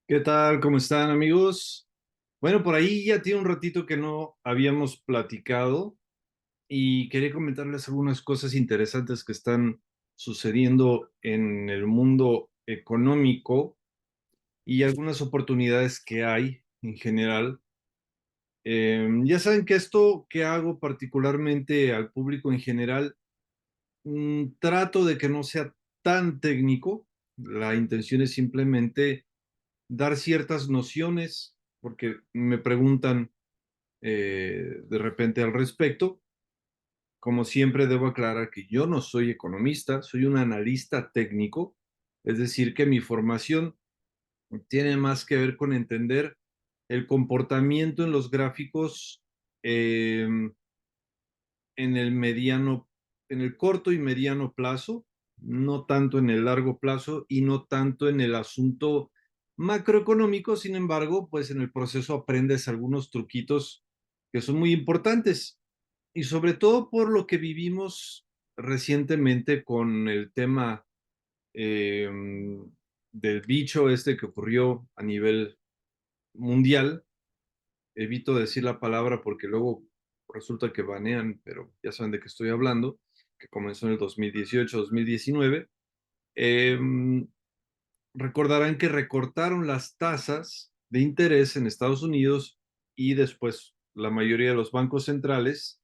¿Qué tal? ¿Cómo están, amigos? Bueno, por ahí ya tiene un ratito que no habíamos platicado y quería comentarles algunas cosas interesantes que están sucediendo en el mundo económico y algunas oportunidades que hay en general. Ya saben que esto que hago particularmente al público en general, trato de que no sea tan técnico. La intención es simplemente dar ciertas nociones, porque me preguntan de repente al respecto. Como siempre, debo aclarar que yo no soy economista, soy un analista técnico, es decir, que mi formación tiene más que ver con entender el comportamiento en los gráficos eh, en el corto y mediano plazo, no tanto en el largo plazo y no tanto en el asunto macroeconómico. Sin embargo, pues en el proceso aprendes algunos truquitos que son muy importantes y sobre todo por lo que vivimos recientemente con el tema eh, del bicho este que ocurrió a nivel mundial. Evito decir la palabra porque luego resulta que banean, pero ya saben de qué estoy hablando, que comenzó en el 2018, 2019. Eh, Recordarán que recortaron las tasas de interés en Estados Unidos y después la mayoría de los bancos centrales.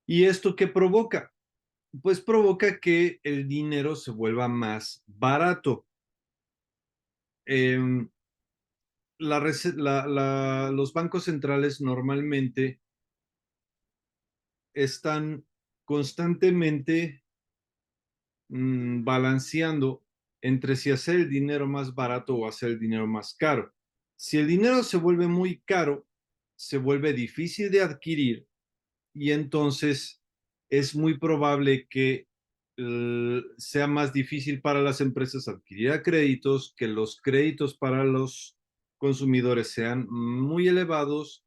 ¿Y esto qué provoca? Pues provoca que el dinero se vuelva más barato. Eh, los bancos centrales normalmente están constantemente balanceando entre si hacer el dinero más barato o hacer el dinero más caro. Si el dinero se vuelve muy caro, se vuelve difícil de adquirir y entonces es muy probable que sea más difícil para las empresas adquirir créditos, que los créditos para los consumidores sean muy elevados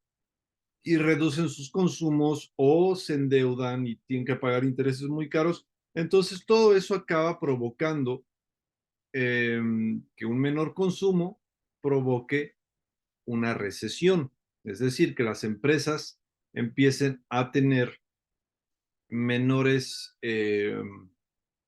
y reducen sus consumos o se endeudan y tienen que pagar intereses muy caros. Entonces todo eso acaba provocando eh, que un menor consumo provoque una recesión, es decir, que las empresas empiecen a tener menores,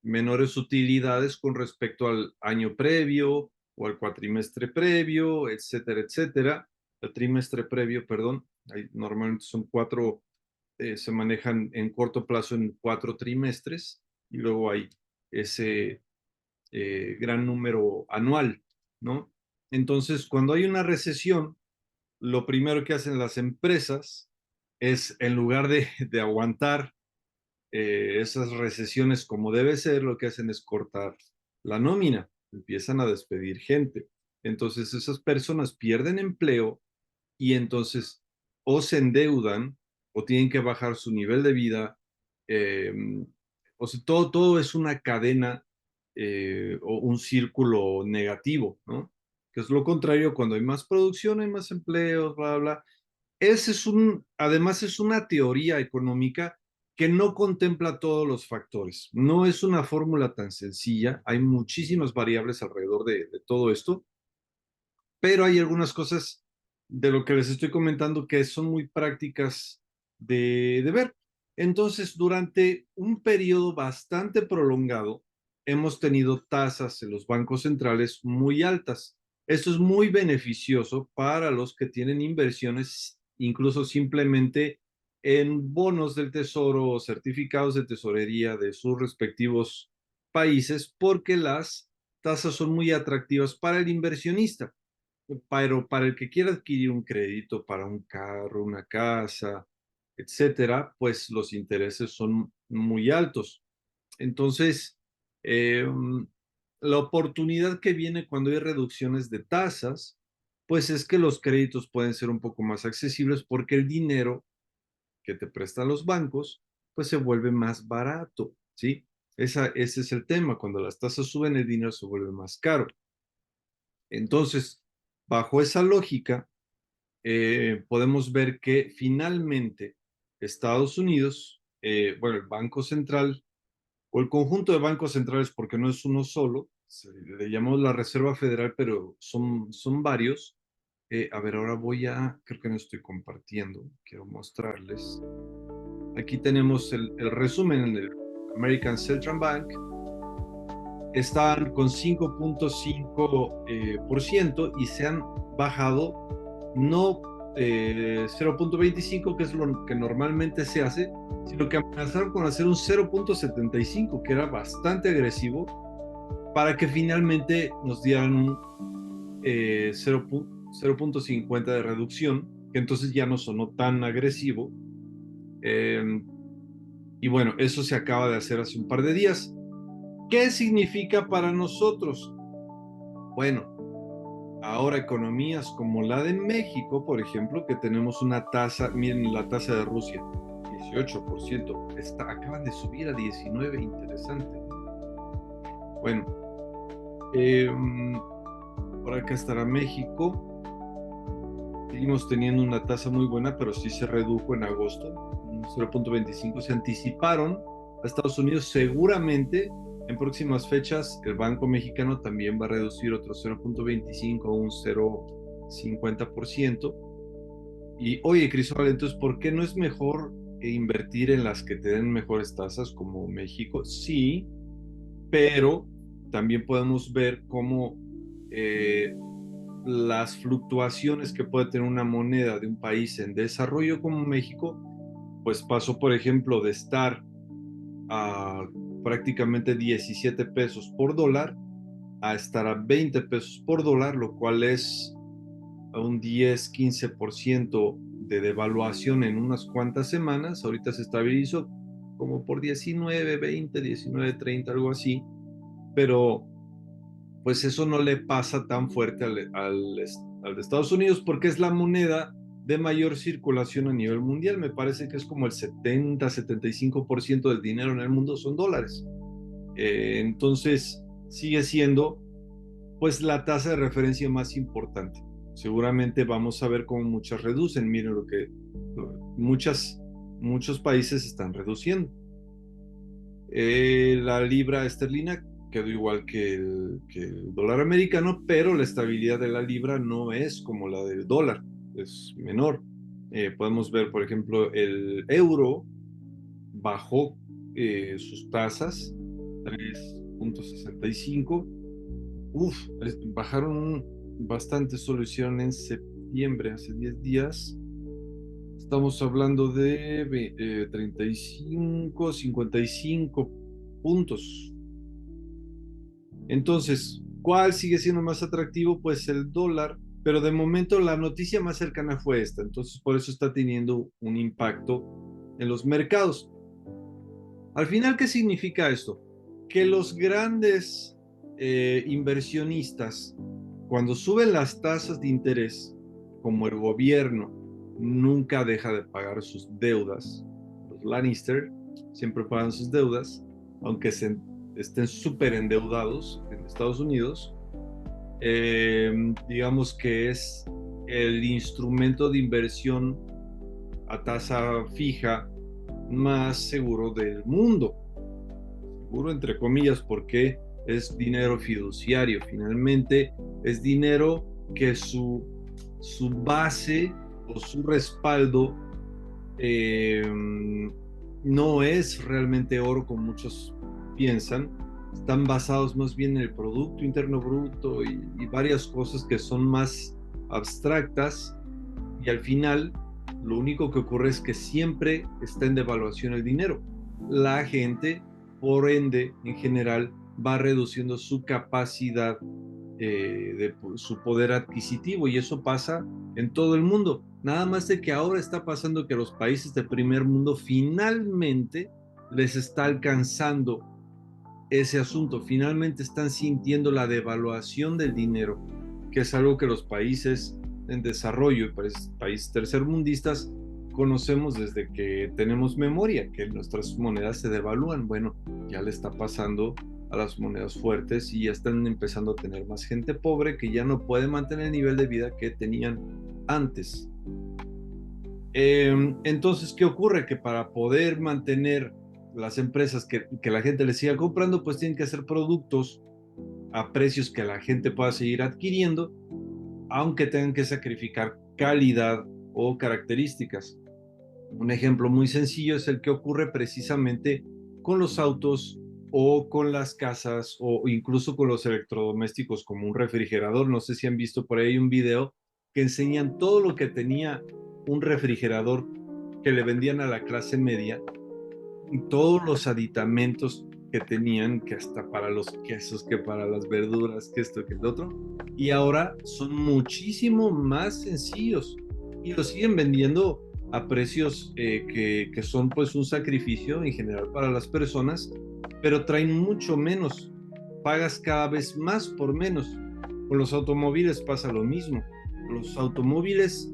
menores utilidades con respecto al año previo o al cuatrimestre previo, etcétera, etcétera. El trimestre previo, perdón, normalmente son cuatro, se manejan en corto plazo en cuatro trimestres y luego hay ese gran número anual, ¿no? Entonces, cuando hay una recesión, lo primero que hacen las empresas es, en lugar de aguantar esas recesiones como debe ser, lo que hacen es cortar la nómina, empiezan a despedir gente. Entonces esas personas pierden empleo y entonces o se endeudan o tienen que bajar su nivel de vida. eh, o sea, todo es una cadena o un círculo negativo, ¿no? Que es lo contrario, cuando hay más producción, hay más empleos, bla, bla. Además es una teoría económica que no contempla todos los factores. No es una fórmula tan sencilla, hay muchísimas variables alrededor de todo esto, pero hay algunas cosas de lo que les estoy comentando que son muy prácticas de ver. Entonces, durante un periodo bastante prolongado, hemos tenido tasas en los bancos centrales muy altas. Esto es muy beneficioso para los que tienen inversiones, incluso simplemente en bonos del tesoro o certificados de tesorería de sus respectivos países, porque las tasas son muy atractivas para el inversionista. Pero para el que quiera adquirir un crédito para un carro, una casa, etcétera, pues los intereses son muy altos. Entonces, eh, la oportunidad que viene cuando hay reducciones de tasas, pues es que los créditos pueden ser un poco más accesibles porque el dinero que te prestan los bancos, pues se vuelve más barato, ¿sí? Ese es el tema. Cuando las tasas suben, el dinero se vuelve más caro. Entonces, bajo esa lógica, podemos ver que finalmente Estados Unidos, bueno, el Banco Central o el conjunto de bancos centrales, porque no es uno solo, le llamamos la Reserva Federal, pero son varios. A ver, ahora creo que no estoy compartiendo, quiero mostrarles. Aquí tenemos el resumen del American Central Bank. Están con 5.5% y se han bajado no 0.25, que es lo que normalmente se hace, sino que amenazaron con hacer un 0.75, que era bastante agresivo, para que finalmente nos dieran un 0.50 de reducción, que entonces ya no sonó tan agresivo. Y bueno, eso se acaba de hacer hace un par de días. ¿Qué significa para nosotros? Bueno, ahora economías como la de México, por ejemplo, que tenemos una tasa, miren la tasa de Rusia, 18%, acaban de subir a 19%, interesante. Bueno, por acá estará México. Seguimos teniendo una tasa muy buena, pero sí se redujo en agosto, un 0.25. Se anticiparon a Estados Unidos. Seguramente en próximas fechas el Banco Mexicano también va a reducir otro 0.25 o un 0.50%. Y oye, Cristóbal, entonces, ¿por qué no es mejor invertir en las que te den mejores tasas como México? Sí, pero también podemos ver cómo las fluctuaciones que puede tener una moneda de un país en desarrollo como México, pues pasó, por ejemplo, de estar a prácticamente 17 pesos por dólar a estar a 20 pesos por dólar, lo cual es un 10-15% de devaluación en unas cuantas semanas. Ahorita se estabilizó como por 19, 20, 19, 30, algo así, pero pues eso no le pasa tan fuerte al de Estados Unidos porque es la moneda de mayor circulación a nivel mundial. Me parece que es como el 70-75% del dinero en el mundo son dólares. Entonces sigue siendo pues la tasa de referencia más importante. Seguramente vamos a ver cómo muchas reducen. Miren lo que muchos países están reduciendo. La libra esterlina quedó igual que el dólar americano, pero la estabilidad de la libra no es como la del dólar, es menor. Podemos ver, por ejemplo, el euro bajó sus tasas 3.65. Uf, bajaron bastante, solo hicieron en septiembre, hace 10 días. Estamos hablando de 35, 55 puntos. Entonces, ¿cuál sigue siendo más atractivo? Pues el dólar, pero de momento la noticia más cercana fue esta, entonces por eso está teniendo un impacto en los mercados. Al final, ¿qué significa esto? Que los grandes inversionistas, cuando suben las tasas de interés, como el gobierno nunca deja de pagar sus deudas, los Lannister siempre pagan sus deudas, aunque estén súper endeudados en Estados Unidos, digamos que es el instrumento de inversión a tasa fija más seguro del mundo. Seguro entre comillas, porque es dinero fiduciario. Finalmente es dinero que su base o su respaldo no es realmente oro como muchos piensan. Están basados más bien en el Producto Interno Bruto y varias cosas que son más abstractas, y al final lo único que ocurre es que siempre está en devaluación el dinero. La gente, por ende, en general, va reduciendo su capacidad de su poder adquisitivo, y eso pasa en todo el mundo. Nada más de que ahora está pasando que a los países del primer mundo finalmente les está alcanzando ese asunto, finalmente están sintiendo la devaluación del dinero, que es algo que los países en desarrollo y países tercermundistas conocemos desde que tenemos memoria, que nuestras monedas se devalúan. Bueno, ya le está pasando a las monedas fuertes y ya están empezando a tener más gente pobre que ya no puede mantener el nivel de vida que tenían antes. Entonces, ¿qué ocurre? Que para poder mantener las empresas que la gente les siga comprando, pues tienen que hacer productos a precios que la gente pueda seguir adquiriendo, aunque tengan que sacrificar calidad o características. Un ejemplo muy sencillo es el que ocurre precisamente con los autos o con las casas o incluso con los electrodomésticos como un refrigerador. No sé si han visto por ahí un video que enseñan todo lo que tenía un refrigerador que le vendían a la clase media y todos los aditamentos que tenían, que hasta para los quesos, que para las verduras, que esto, que el otro, y ahora son muchísimo más sencillos y los siguen vendiendo a precios que son pues un sacrificio en general para las personas, pero traen mucho menos, pagas cada vez más por menos. Con los automóviles pasa lo mismo. Los automóviles,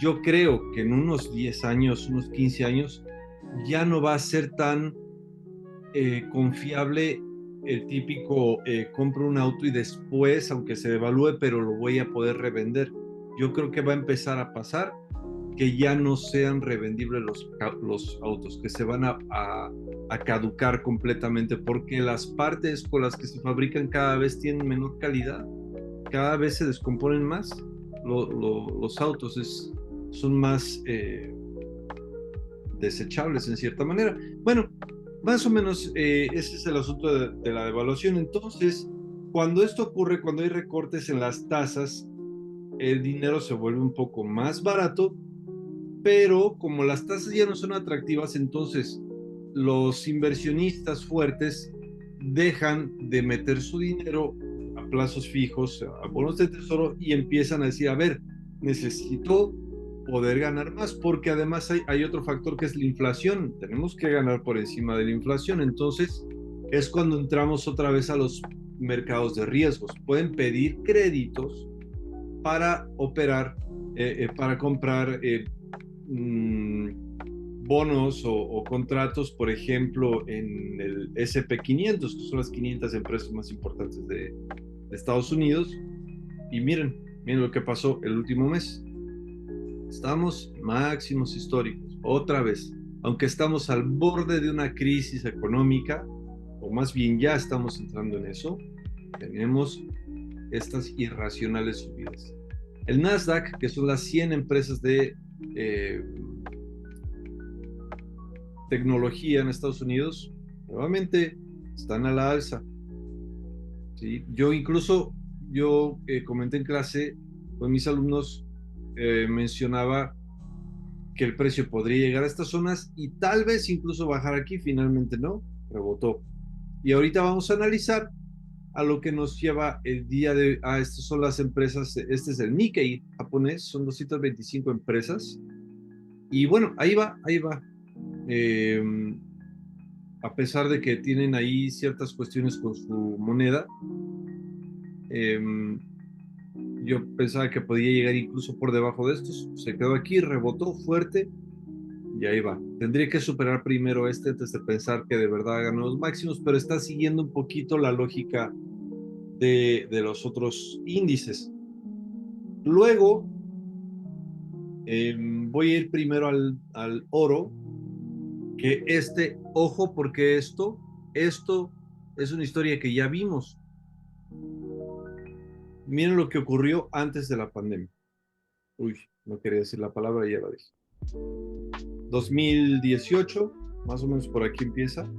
yo creo que en unos 10 años, unos 15 años, ya no va a ser tan confiable el típico compro un auto y después, aunque se devalúe, pero lo voy a poder revender. Yo creo que va a empezar a pasar que ya no sean revendibles los autos, que se van a caducar completamente porque las partes con las que se fabrican cada vez tienen menor calidad, cada vez se descomponen más los autos, son más desechables en cierta manera. Bueno, más o menos ese es el asunto de la devaluación. Entonces, cuando esto ocurre, cuando hay recortes en las tasas, el dinero se vuelve un poco más barato, pero como las tasas ya no son atractivas, entonces los inversionistas fuertes dejan de meter su dinero a plazos fijos, a bonos de tesoro, y empiezan a decir, a ver, necesito poder ganar más, porque además hay otro factor que es la inflación, tenemos que ganar por encima de la inflación, entonces es cuando entramos otra vez a los mercados de riesgos, pueden pedir créditos para operar, para comprar bonos o contratos, por ejemplo, en el SP 500, que son las 500 empresas más importantes de Estados Unidos. Y miren lo que pasó el último mes. Estamos máximos históricos, otra vez, aunque estamos al borde de una crisis económica, o más bien ya estamos entrando en eso, tenemos estas irracionales subidas. El Nasdaq, que son las 100 empresas de tecnología en Estados Unidos, nuevamente están a la alza. ¿Sí? Yo comenté en clase con mis alumnos, mencionaba que el precio podría llegar a estas zonas y tal vez incluso bajar aquí, finalmente no, rebotó. Y ahorita vamos a analizar a lo que nos lleva el día de, estas son las empresas, este es el Nikkei japonés, son 225 empresas. Y bueno, ahí va, ahí va. Eh, a pesar de que tienen ahí ciertas cuestiones con su moneda, eh, yo pensaba que podía llegar incluso por debajo de estos, se quedó aquí, rebotó fuerte y ahí va. Tendría que superar primero este antes de pensar que de verdad ganó los máximos, pero está siguiendo un poquito la lógica de los otros índices. Luego, voy a ir primero al oro, que ojo, porque esto es una historia que ya vimos. Miren lo que ocurrió antes de la pandemia. Uy, no quería decir la palabra, ya la dije. 2018, más o menos por aquí empieza.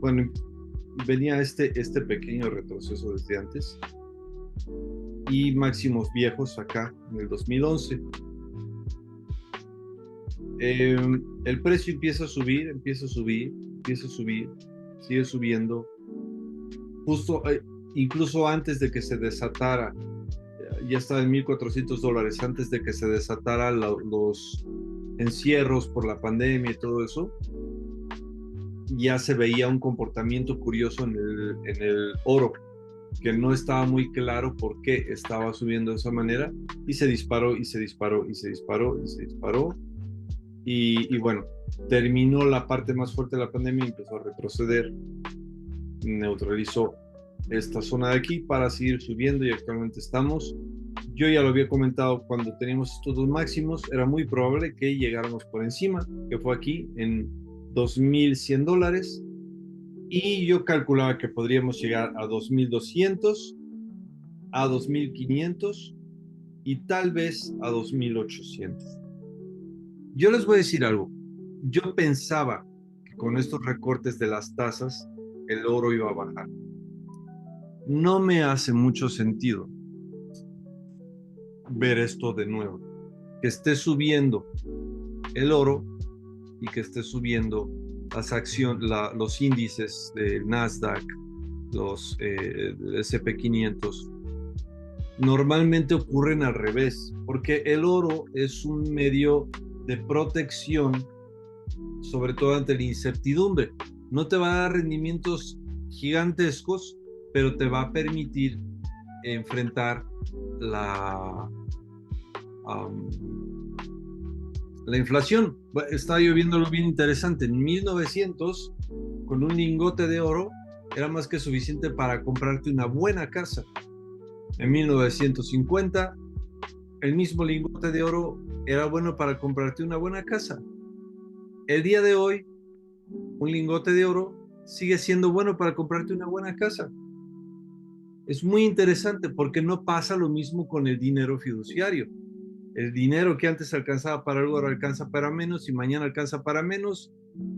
Bueno, venía este pequeño retroceso desde antes y máximos viejos acá en el 2011. El precio empieza a subir, sigue subiendo, justo incluso antes de que se desatara, ya estaba en $1,400, antes de que se desataran los encierros por la pandemia y todo eso, ya se veía un comportamiento curioso en el oro, que no estaba muy claro por qué estaba subiendo de esa manera, y se disparó, y se disparó, y se disparó, y se disparó, y bueno, terminó la parte más fuerte de la pandemia y empezó a retroceder, neutralizó esta zona de aquí para seguir subiendo y actualmente estamos, yo ya lo había comentado, cuando teníamos estos dos máximos era muy probable que llegáramos por encima, que fue aquí en $2,100, y yo calculaba que podríamos llegar a 2200, a 2500 y tal vez a 2800. Yo les voy a decir algo. Yo pensaba que con estos recortes de las tasas el oro iba a bajar. No me hace mucho sentido ver esto de nuevo. Que esté subiendo el oro y que esté subiendo los índices del Nasdaq, los SP 500. Normalmente ocurren al revés, porque el oro es un medio de protección, sobre todo ante la incertidumbre. No te va a dar rendimientos gigantescos, pero te va a permitir enfrentar um, la inflación. Estaba yo viéndolo bien interesante. En 1900, con un lingote de oro, era más que suficiente para comprarte una buena casa. En 1950, el mismo lingote de oro era bueno para comprarte una buena casa. El día de hoy, un lingote de oro sigue siendo bueno para comprarte una buena casa. Es muy interesante porque no pasa lo mismo con el dinero fiduciario. El dinero que antes alcanzaba para algo ahora alcanza para menos y mañana alcanza para menos,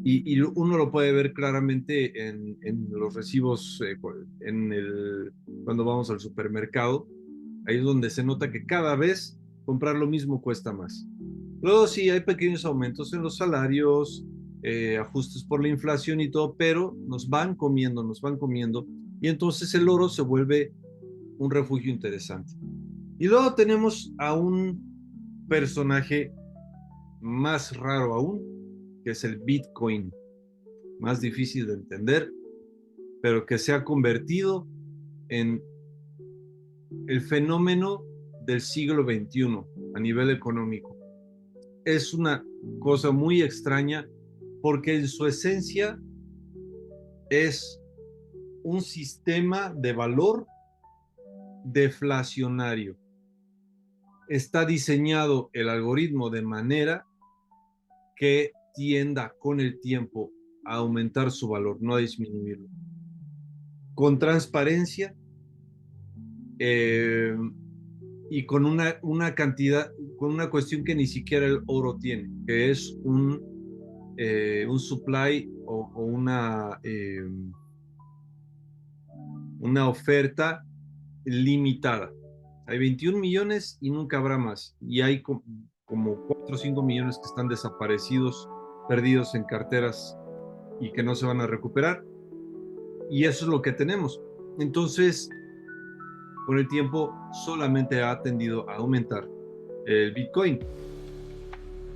y uno lo puede ver claramente en los recibos, cuando vamos al supermercado. Ahí es donde se nota que cada vez comprar lo mismo cuesta más. Luego sí hay pequeños aumentos en los salarios, ajustes por la inflación y todo, pero nos van comiendo, y entonces el oro se vuelve un refugio interesante. Y luego tenemos a un personaje más raro aún, que es el Bitcoin, más difícil de entender, pero que se ha convertido en el fenómeno del siglo XXI a nivel económico. Es una cosa muy extraña porque en su esencia es un sistema de valor deflacionario. Está diseñado el algoritmo de manera que tienda con el tiempo a aumentar su valor, no a disminuirlo. Con transparencia, eh, y con una cantidad, con una cuestión que ni siquiera el oro tiene, que es un supply o una oferta limitada. Hay 21 millones y nunca habrá más. Y hay como 4 o 5 millones que están desaparecidos, perdidos en carteras y que no se van a recuperar. Y eso es lo que tenemos. Entonces, con el tiempo solamente ha tendido a aumentar el Bitcoin.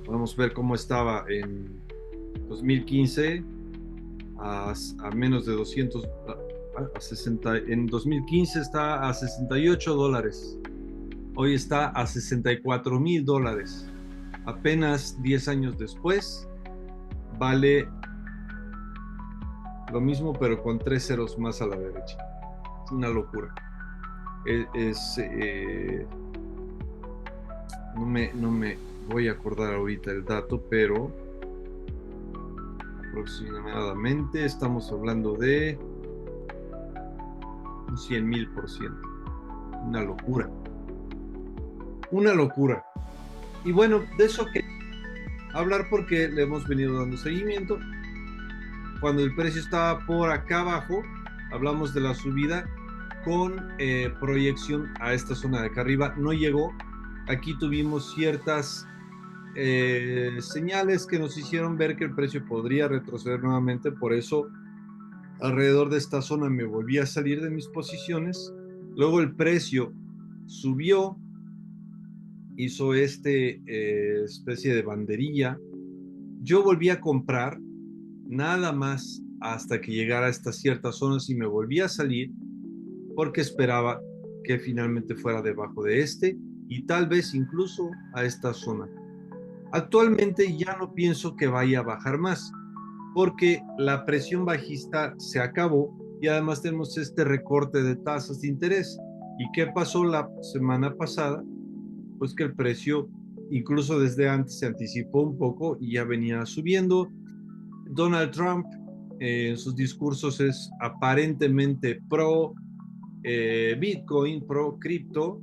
Podemos ver cómo estaba en 2015 a menos de 200, a 60, en 2015 está a $68. Hoy está a $64,000. Apenas 10 años después, vale lo mismo, pero con 3 ceros más a la derecha. Es una locura. No me voy a acordar ahorita el dato, pero aproximadamente estamos hablando de un 100,000%. Una locura. Una locura. Y bueno, de eso que hablar porque le hemos venido dando seguimiento. Cuando el precio estaba por acá abajo, hablamos de la subida con proyección a esta zona de acá arriba. No llegó. Aquí tuvimos ciertas señales que nos hicieron ver que el precio podría retroceder nuevamente. Por eso, alrededor de esta zona me volví a salir de mis posiciones. Luego el precio subió, hizo especie de banderilla. Yo volví a comprar nada más hasta que llegara a estas ciertas zonas y me volví a salir porque esperaba que finalmente fuera debajo de y tal vez incluso a esta zona. Actualmente ya no pienso que vaya a bajar más porque la presión bajista se acabó y además tenemos este recorte de tasas de interés. ¿Y qué pasó la semana pasada? Pues que el precio incluso desde antes se anticipó un poco y ya venía subiendo. Donald Trump en sus discursos es aparentemente pro Bitcoin, pro cripto,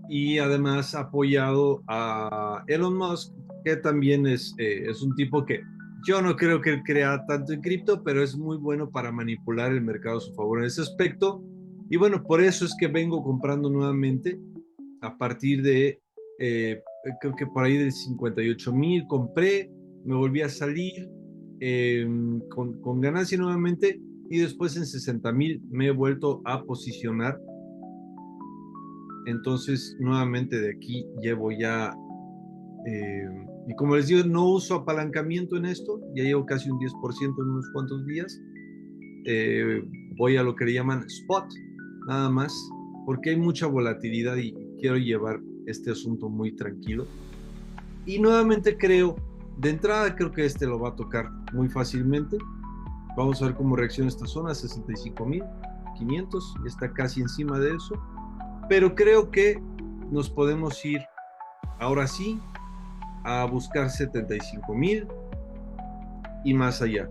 y además apoyado a Elon Musk, que también es un tipo que yo no creo que él crea tanto en cripto, pero es muy bueno para manipular el mercado a su favor en ese aspecto. Y bueno, por eso es que vengo comprando nuevamente a partir de, creo que por ahí de 58,000 compré, me volví a salir con ganancia nuevamente y después en 60,000 me he vuelto a posicionar. Entonces, nuevamente de aquí llevo ya, eh, y como les digo, no uso apalancamiento en esto, ya llevo casi un 10% en unos cuantos días. Eh, Voy a lo que le llaman spot, nada más, porque hay mucha volatilidad y quiero llevar este asunto muy tranquilo. Y nuevamente creo, de entrada creo que este lo va a tocar muy fácilmente. Vamos a ver cómo reacciona esta zona, 65,500, está casi encima de eso, pero creo que nos podemos ir ahora sí a buscar 75,000 y más allá.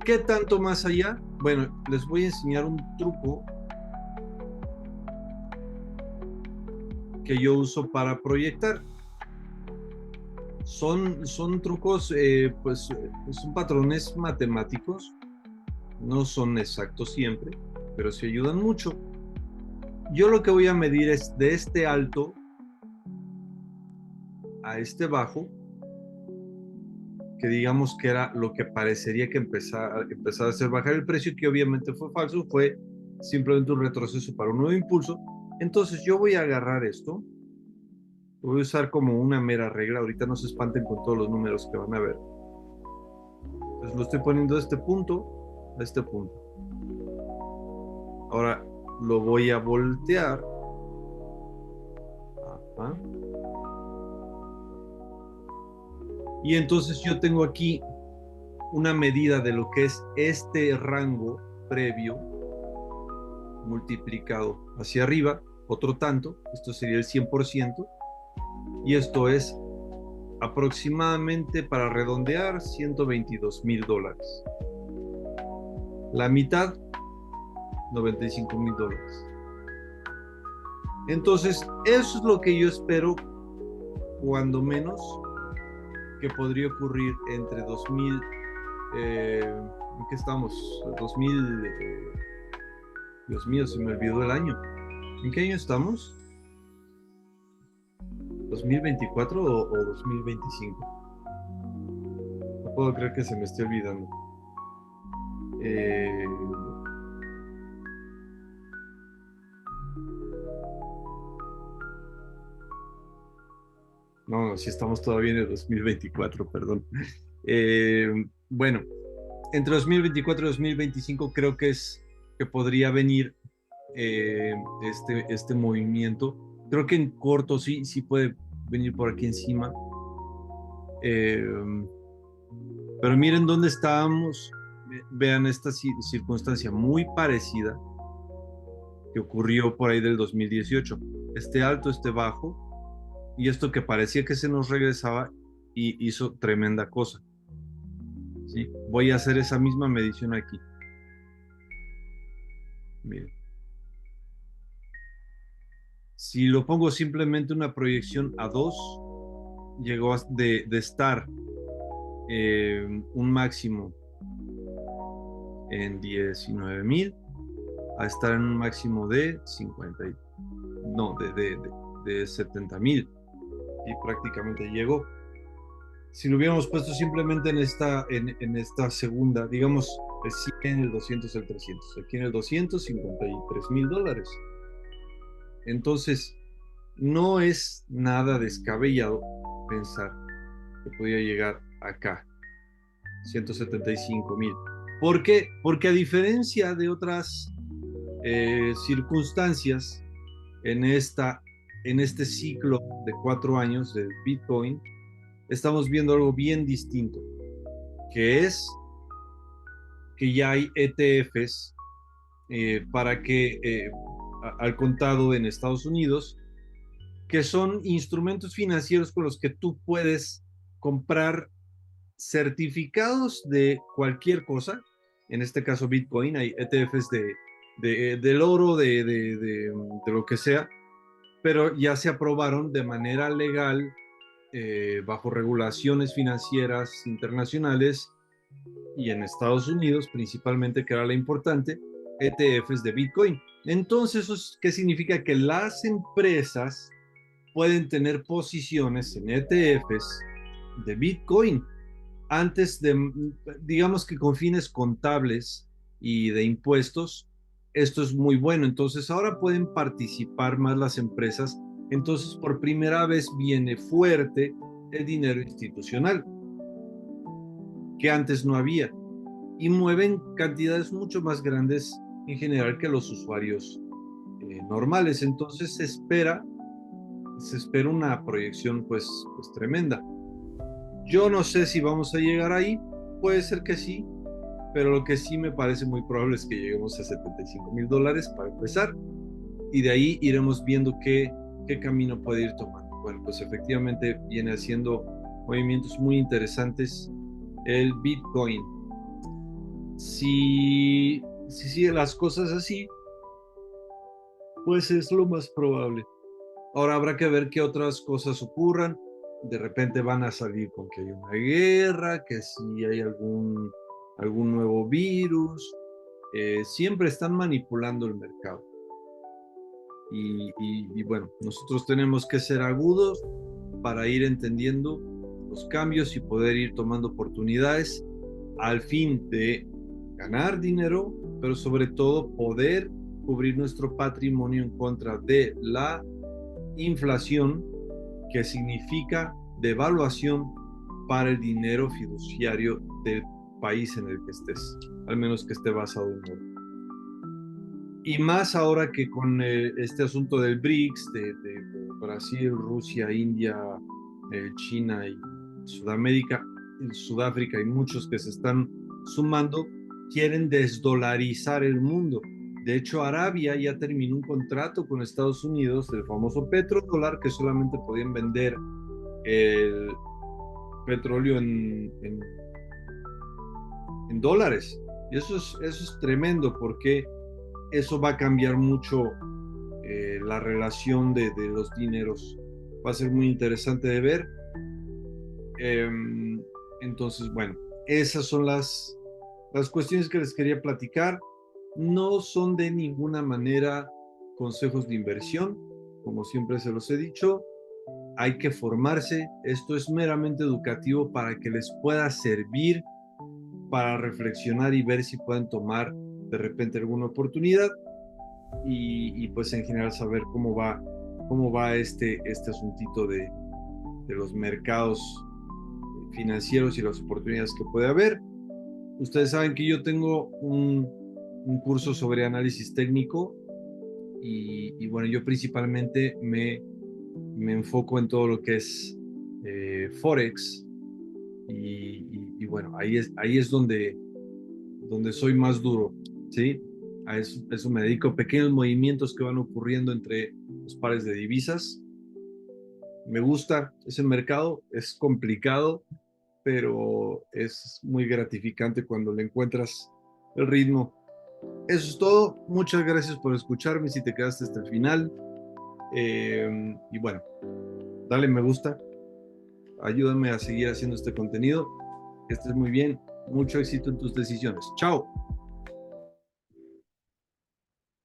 ¿Qué tanto más allá? Bueno, les voy a enseñar un truco que yo uso para proyectar. Son trucos, pues son patrones matemáticos, no son exactos siempre, pero sí ayudan mucho. Yo lo que voy a medir es de este alto a este bajo, que digamos que era lo que parecería que empezaba a hacer bajar el precio, que obviamente fue falso, fue simplemente un retroceso para un nuevo impulso. Entonces yo voy a agarrar esto, lo voy a usar como una mera regla, ahorita no se espanten con todos los números que van a ver. Entonces lo estoy poniendo de este punto a este punto. Ahora lo voy a voltear. Ajá. Y entonces yo tengo aquí una medida de lo que es este rango previo multiplicado hacia arriba, otro tanto, esto sería el 100%, y esto es aproximadamente, para redondear, $122,000. La mitad, $95,000. Entonces, eso es lo que yo espero, cuando menos, que podría ocurrir entre 2000, ¿en qué estamos? 2000, Dios mío, se me olvidó el año. ¿En qué año estamos? ¿2024 o 2025? No puedo creer que se me esté olvidando. Eh, no, sí estamos todavía en el 2024, perdón. Eh, bueno, entre 2024 y 2025 creo que podría venir este movimiento. Creo que en corto sí puede venir por aquí encima. Eh, pero miren dónde estábamos. Vean esta circunstancia muy parecida que ocurrió por ahí del 2018. Este alto, este bajo, y esto que parecía que se nos regresaba y hizo tremenda cosa. ¿Sí? Voy a hacer esa misma medición aquí. Miren. Si lo pongo simplemente una proyección a 2, llegó de estar un máximo en 19,000 a estar en un máximo de 50, no, de 70,000, y prácticamente llegó. Si lo hubiéramos puesto simplemente en esta segunda, digamos, el 100, el 200, el 300, aquí en el 200, $53,000. Entonces, no es nada descabellado pensar que podía llegar acá, 175,000. ¿Por qué? Porque a diferencia de otras circunstancias en, en este ciclo de 4 años del Bitcoin, estamos viendo algo bien distinto, que es que ya hay ETFs para que al contado en Estados Unidos, que son instrumentos financieros con los que tú puedes comprar certificados de cualquier cosa, en este caso Bitcoin, hay ETFs del oro, de lo que sea, pero ya se aprobaron de manera legal, bajo regulaciones financieras internacionales y en Estados Unidos principalmente, que era la importante, ETFs de Bitcoin. Entonces, ¿eso qué significa? Que las empresas pueden tener posiciones en ETFs de Bitcoin antes de, digamos que con fines contables y de impuestos. Esto es muy bueno. Entonces, ahora pueden participar más las empresas. Entonces, por primera vez viene fuerte el dinero institucional, que antes no había, y mueven cantidades mucho más grandes en general que los usuarios normales. Entonces, se espera una proyección pues tremenda. Yo no sé si vamos a llegar ahí, puede ser que sí, pero lo que sí me parece muy probable es que lleguemos a $75,000 para empezar, y de ahí iremos viendo qué camino puede ir tomando. Bueno, pues efectivamente viene haciendo movimientos muy interesantes el Bitcoin. Si sigue las cosas así, pues es lo más probable. Ahora habrá que ver qué otras cosas ocurran. De repente van a salir con que hay una guerra, que si hay algún nuevo virus. Siempre están manipulando el mercado. Y bueno, nosotros tenemos que ser agudos para ir entendiendo los cambios y poder ir tomando oportunidades al fin de ganar dinero, pero sobre todo poder cubrir nuestro patrimonio en contra de la inflación, que significa devaluación para el dinero fiduciario del país en el que estés, al menos que esté basado en oro. Y más ahora que con este asunto del BRICS, de Brasil, Rusia, India, China y Sudamérica, Sudáfrica y muchos que se están sumando, quieren desdolarizar el mundo. De hecho, Arabia ya terminó un contrato con Estados Unidos, el famoso petrodólar, que solamente podían vender el petróleo en dólares. Y eso es tremendo, porque eso va a cambiar mucho la relación de los dineros. Va a ser muy interesante de ver. Eh, entonces, bueno, esas son las cuestiones que les quería platicar. No son de ninguna manera consejos de inversión, como siempre se los he dicho. Hay que formarse. Esto es meramente educativo para que les pueda servir para reflexionar y ver si pueden tomar de repente alguna oportunidad, y pues en general saber cómo va este asuntito de los mercados financieros y las oportunidades que puede haber. Ustedes saben que yo tengo un curso sobre análisis técnico, y bueno, yo principalmente me enfoco en todo lo que es Forex, y bueno, ahí es donde soy más duro, ¿sí? A eso me dedico, pequeños movimientos que van ocurriendo entre los pares de divisas. Me gusta ese mercado, es complicado, pero es muy gratificante cuando le encuentras el ritmo. Eso es todo. Muchas gracias por escucharme si te quedaste hasta el final. Y bueno, dale me gusta, ayúdame a seguir haciendo este contenido. Que estés muy bien. Mucho éxito en tus decisiones. Chao.